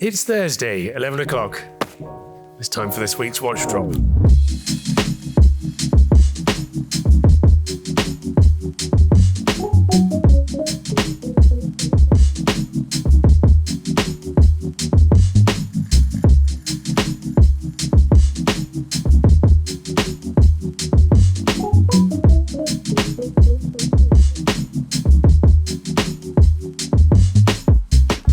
It's Thursday, 11 o'clock. It's time for this week's Watch Drop.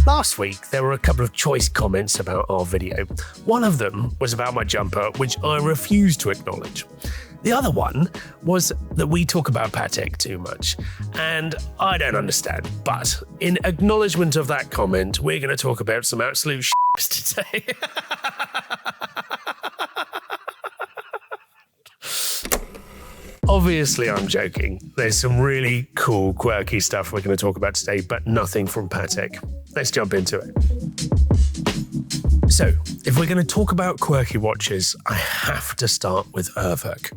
Last week, there were a couple of choice comments about our video. One of them was about my jumper, which I refuse to acknowledge. The other one was that we talk about Patek too much, and I don't understand. But in acknowledgement of that comment, we're going to talk about some absolute shit today. Obviously, I'm joking. There's some really cool, quirky stuff we're going to talk about today, but nothing from Patek. Let's jump into it. So, if we're going to talk about quirky watches, I have to start with Urwerk.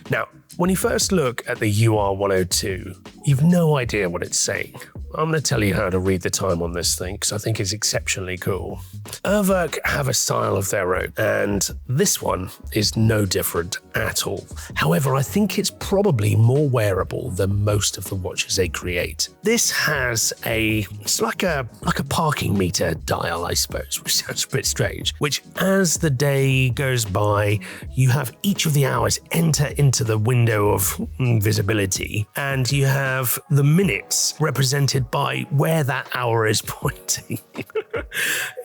Now, when you first look at the UR102, you've no idea what it's saying. I'm going to tell you how to read the time on this thing because I think it's exceptionally cool. Urwerk have a style of their own, and this one is no different at all. However, I think it's probably more wearable than most of the watches they create. This has it's like a parking meter dial, I suppose, which sounds a bit strange, which as the day goes by, you have each of the hours enter into the window of visibility, and you have the minutes represented by where that hour is pointing.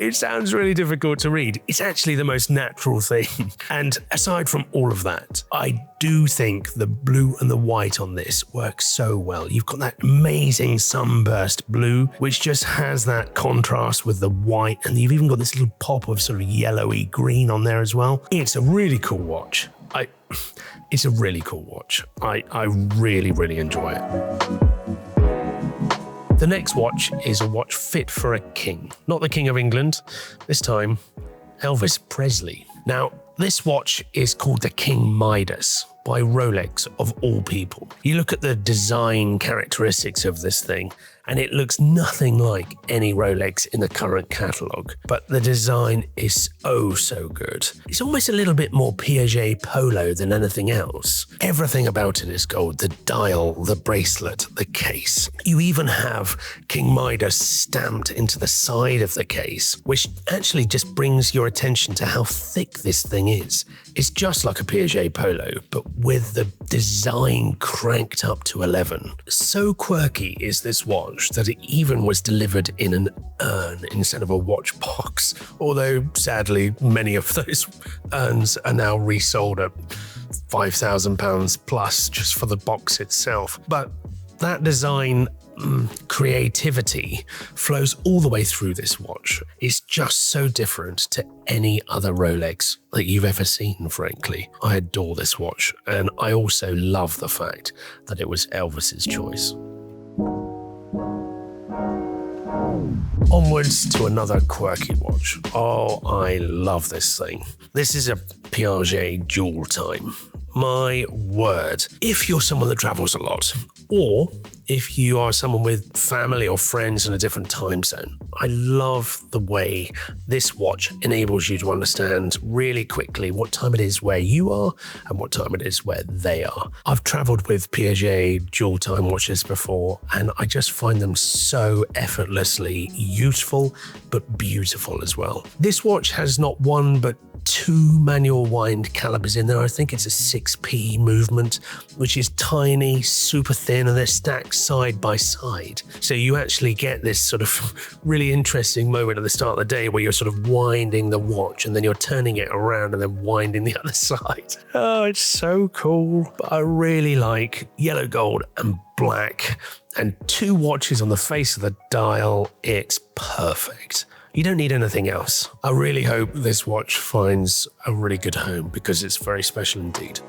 It sounds really difficult to read. It's actually the most natural thing. And aside from all of that, I do think the blue and the white on this works so well. You've got that amazing sunburst blue, which just has that contrast with the white, and you've even got this little pop of sort of yellowy green on there as well. It's a really cool watch. It's a really cool watch. I really, really enjoy it. The next watch is a watch fit for a king. Not the King of England, this time Elvis Presley. Now, this watch is called the King Midas by Rolex, of all people. You look at the design characteristics of this thing, and it looks nothing like any Rolex in the current catalogue, but the design is oh so good. It's almost a little bit more Piaget polo than anything else. Everything about it is gold: the dial, the bracelet, the case. You even have King Midas stamped into the side of the case, which actually just brings your attention to how thick this thing is. It's just like a Piaget polo, but with the design cranked up to 11. So quirky is this watch that it even was delivered in an urn instead of a watch box, although sadly many of those urns are now resold at £5,000 plus just for the box itself. But that design creativity flows all the way through this watch. It's just so different to any other Rolex that you've ever seen, frankly. I adore this watch, and I also love the fact that it was Elvis's choice. Onwards to another quirky watch. Oh, I love this thing. This is a Piaget Dual Time. My word. If you're someone that travels a lot, or if you are someone with family or friends in a different time zone, I love the way this watch enables you to understand really quickly what time it is where you are and what time it is where they are. I've traveled with Piaget dual time watches before, and I just find them so effortlessly useful but beautiful as well. This watch has not one but two manual wind calibers in there. I think it's a 6p movement, which is tiny, super thin, and they're stacked side by side. So you actually get this sort of really interesting moment at the start of the day where you're sort of winding the watch and then you're turning it around and then winding the other side. Oh, it's so cool. But I really like yellow gold and black, and two watches on the face of the dial. It's perfect. You don't need anything else. I really hope this watch finds a really good home because it's very special indeed.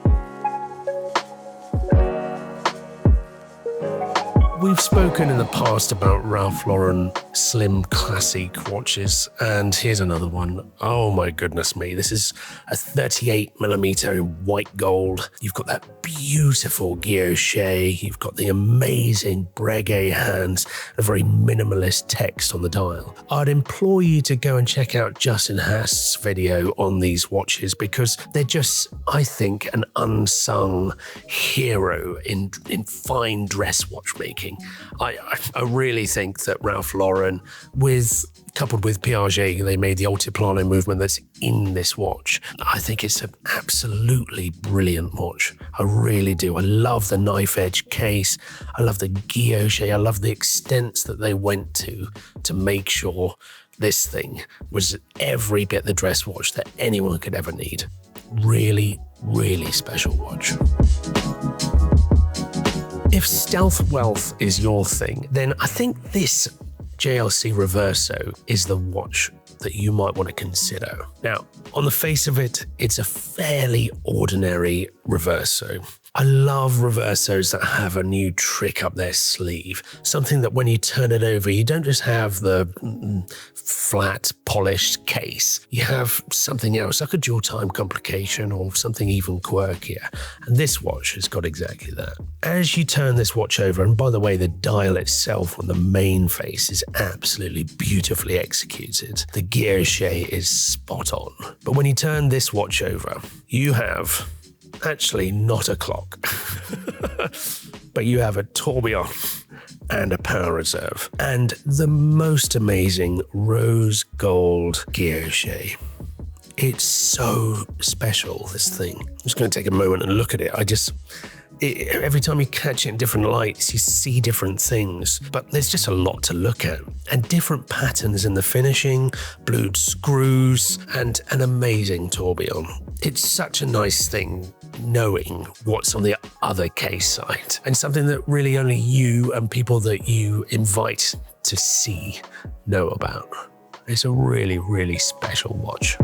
We've spoken in the past about Ralph Lauren slim Classique watches. And here's another one. Oh my goodness me. This is a 38mm white gold. You've got that beautiful guilloche. You've got the amazing Breguet hands, a very minimalist text on the dial. I'd implore you to go and check out Justin Haast's video on these watches because they're just, I think, an unsung hero in fine dress watchmaking. I really think that Ralph Lauren, coupled with Piaget, they made the Altiplano movement that's in this watch. I think it's an absolutely brilliant watch. I really do. I love the knife edge case. I love the guilloche. I love the extents that they went to make sure this thing was every bit the dress watch that anyone could ever need. Really, really special watch. If stealth wealth is your thing, then I think this JLC Reverso is the watch that you might want to consider. Now, on the face of it, it's a fairly ordinary Reverso. I love Reversos that have a new trick up their sleeve, something that when you turn it over, you don't just have the flat, polished case. You have something else, like a dual time complication or something even quirkier. And this watch has got exactly that. As you turn this watch over, and by the way, the dial itself on the main face is absolutely beautifully executed. The guilloche is spot on. But when you turn this watch over, you have actually not a clock, but you have a tourbillon and a power reserve and the most amazing rose gold guilloche. It's so special, this thing. I'm just going to take a moment and look at it. Every time you catch it in different lights, you see different things, but there's just a lot to look at and different patterns in the finishing, blued screws, and an amazing tourbillon. It's such a nice thing knowing what's on the other case side and something that really only you and people that you invite to see know about. It's a really, really special watch.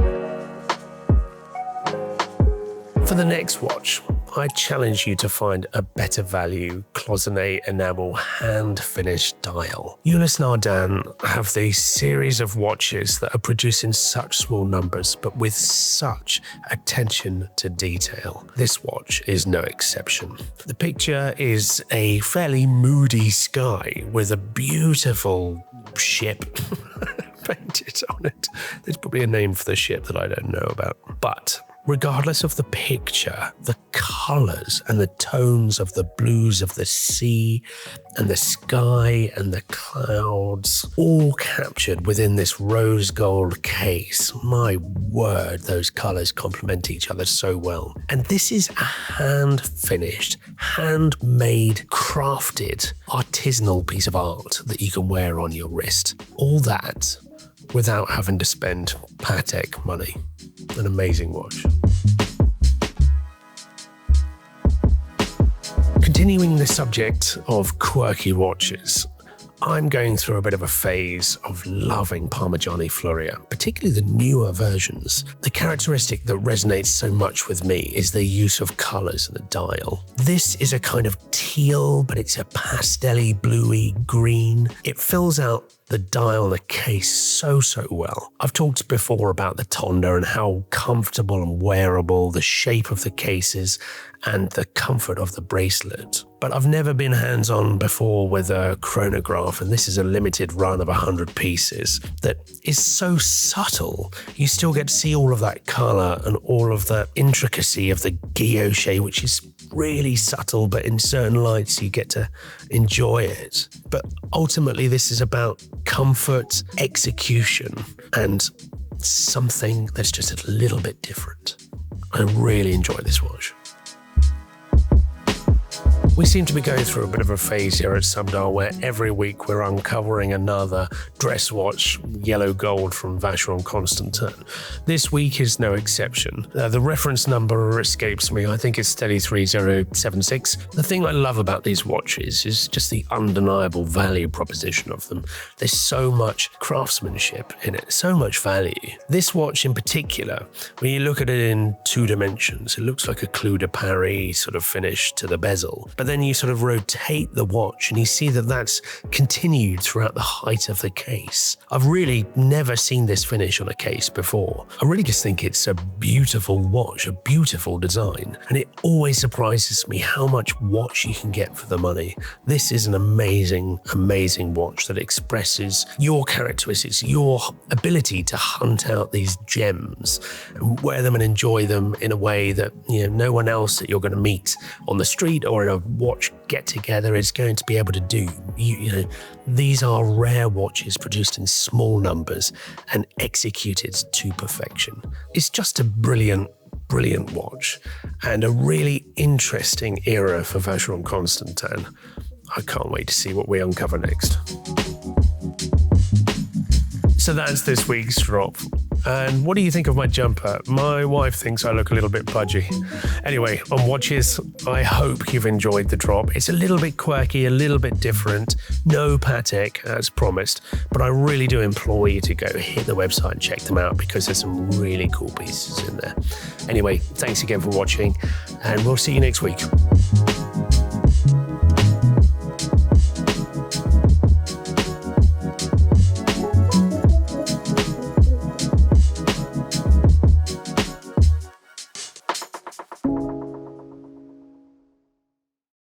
For the next watch, I challenge you to find a better value cloisonné enamel hand-finished dial. Ulysse Nardin have these series of watches that are produced in such small numbers, but with such attention to detail. This watch is no exception. The picture is a fairly moody sky with a beautiful ship painted on it. There's probably a name for the ship that I don't know about, but regardless of the picture, the colors and the tones of the blues of the sea and the sky and the clouds, all captured within this rose gold case. My word, those colors complement each other so well. And this is a hand-finished, handmade, crafted, artisanal piece of art that you can wear on your wrist. All that without having to spend Patek money. An amazing watch. Continuing the subject of quirky watches, I'm going through a bit of a phase of loving Parmigiani Floria, particularly the newer versions. The characteristic that resonates so much with me is the use of colors in the dial. This is a kind of teal, but it's a pastel-y, bluey green. It fills out the dial, the case so well. I've talked before about the Tonda and how comfortable and wearable the shape of the case is and the comfort of the bracelet. But I've never been hands-on before with a chronograph, and this is a limited run of 100 pieces that is so subtle. You still get to see all of that color and all of the intricacy of the guilloche, which is really subtle, but in certain lights you get to enjoy it. But ultimately this is about comfort, execution, and something that's just a little bit different. I really enjoy this watch. We seem to be going through a bit of a phase here at Subdial where every week we're uncovering another dress watch, yellow gold from Vacheron Constantin. This week is no exception. The reference number escapes me. I think it's 33076. The thing I love about these watches is just the undeniable value proposition of them. There's so much craftsmanship in it, so much value. This watch in particular, when you look at it in two dimensions, it looks like a Clou de Paris sort of finish to the bezel. But then you sort of rotate the watch and you see that that's continued throughout the height of the case. I've really never seen this finish on a case before. I really just think it's a beautiful watch, a beautiful design, and it always surprises me how much watch you can get for the money. This is an amazing, amazing watch that expresses your characteristics, your ability to hunt out these gems and wear them and enjoy them in a way that no one else that you're going to meet on the street or in a watch get-together is going to be able to do. These are rare watches produced in small numbers and executed to perfection. It's just a brilliant watch and a really interesting era for Vacheron Constantin. I can't wait to see what we uncover next. So that's this week's drop. And what do you think of my jumper? My wife thinks I look a little bit pudgy. Anyway, on watches, I hope you've enjoyed the drop. It's a little bit quirky, a little bit different. No Patek, as promised, but I really do implore you to go hit the website and check them out because there's some really cool pieces in there. Anyway, thanks again for watching, and we'll see you next week.